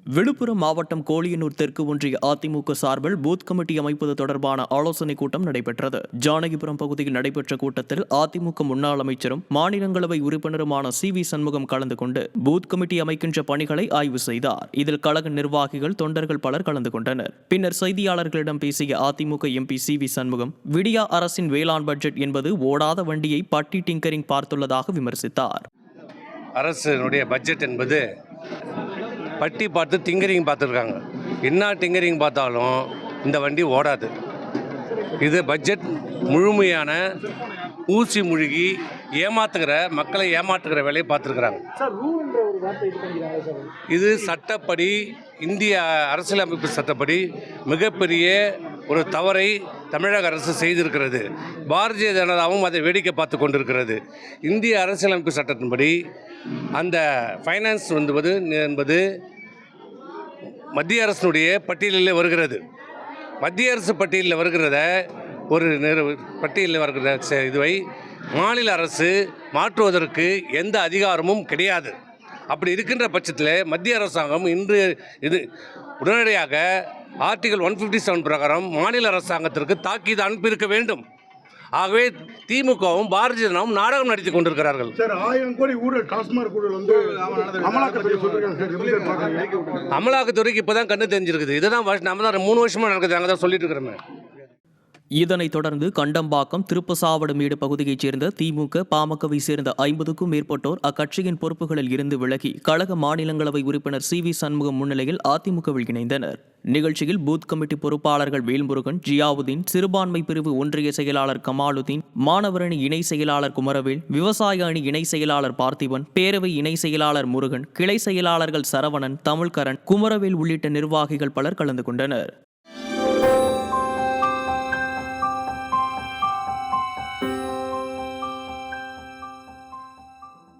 விழுப்புரம் மாவட்டம் கோலியனூர் தெற்கு ஒன்றிய அதிமுக சார்பில் பூத் கமிட்டி அமைப்பது தொடர்பான ஆலோசனைக் கூட்டம் நடைபெற்றது. ஜானகிபுரம் பகுதியில் நடைபெற்ற கூட்டத்தில் அதிமுக முன்னாள் அமைச்சரும் மாநிலங்களவை உறுப்பினருமான சி.வி. சண்முகம் கலந்து கொண்டு பூத் கமிட்டி அமைக்கின்ற பணிகளை ஆய்வு செய்தார். இதில் கழக நிர்வாகிகள், தொண்டர்கள் பலர் கலந்து கொண்டனர். பின்னர் செய்தியாளர்களிடம் பேசிய அதிமுக எம்பி சி.வி. சண்முகம், விடியா அரசின் வேளாண் பட்ஜெட் என்பது ஓடாத வண்டியை பட்டி டிங்கரிங் பார்த்துள்ளதாக விமர்சித்தார். அரசினுடைய பட்ஜெட் என்பது பட்டி பார்த்து டிங்கரிங் பார்த்துருக்காங்க. என்ன டிங்கரிங் பார்த்தாலும் இந்த வண்டி ஓடாது. இது பட்ஜெட் முழுமையான ஊசி முழுகி மக்களை ஏமாற்றுகிற வேலையை பார்த்துருக்குறாங்க. இது சட்டப்படி, இந்திய அரசியலமைப்பு சட்டப்படி மிகப்பெரிய ஒரு தவறை தமிழக அரசு செய்திருக்கிறது. பாரதிய ஜனதாவும் அதை வேடிக்கை பார்த்து கொண்டிருக்கிறது. இந்திய அரசியலமைப்பு சட்டத்தின்படி அந்த ஃபைனான்ஸ் என்பது மத்திய அரசினுடைய பட்டியலில் வருகிறது. மத்திய அரசு பட்டியலில் வருகிறத பட்டியலில் வருகிற இதுவை மாநில அரசு மாற்றுவதற்கு எந்த அதிகாரமும் கிடையாது. அப்படி இருக்கின்ற பட்சத்தில் மத்திய அரசாங்கம் இன்று உடனடியாக ஆர்டிகல் 157 பிரகாரம் மாநில அரசாங்கத்திற்கு தாக்கீது அனுப்பியிருக்க வேண்டும். ஆகவே திமுகவும் பாரதிய ஜனதாவும் நாடகம் நடத்தி கொண்டிருக்கிறார்கள். அமலாக்கத்துறைக்கு இப்போதான் கண்ணு தெரிஞ்சிருக்குது. இதுதான் நம்ம தான் 3 வருஷமா நடக்குது. நாங்கள் தான் சொல்லிட்டு இருக்கிறோமே. இதனைத் தொடர்ந்து கண்டம்பாக்கம், திருப்பசாவடுமேடு பகுதியைச் சேர்ந்த திமுக, பாமகவை சேர்ந்த 50க்கும் மேற்பட்டோர் அக்கட்சியின் பொறுப்புகளில் இருந்து விலகி கழக மாநிலங்களவை உறுப்பினர் சி.வி. சண்முகம் முன்னிலையில் அதிமுகவில் இணைந்தனர். நிகழ்ச்சியில் பூத் கமிட்டி பொறுப்பாளர்கள் வேல்முருகன், ஜியாவுதீன், சிறுபான்மை பிரிவு ஒன்றிய செயலாளர் கமாலுதீன், மாணவரணி இணை செயலாளர் குமரவேல், விவசாய அணி இணை செயலாளர் பார்த்திபன், பேரவை இணை செயலாளர் முருகன், கிளை செயலாளர்கள் சரவணன், தமிழ்கரன், குமரவேல் உள்ளிட்ட நிர்வாகிகள் பலர் கலந்து கொண்டனர்.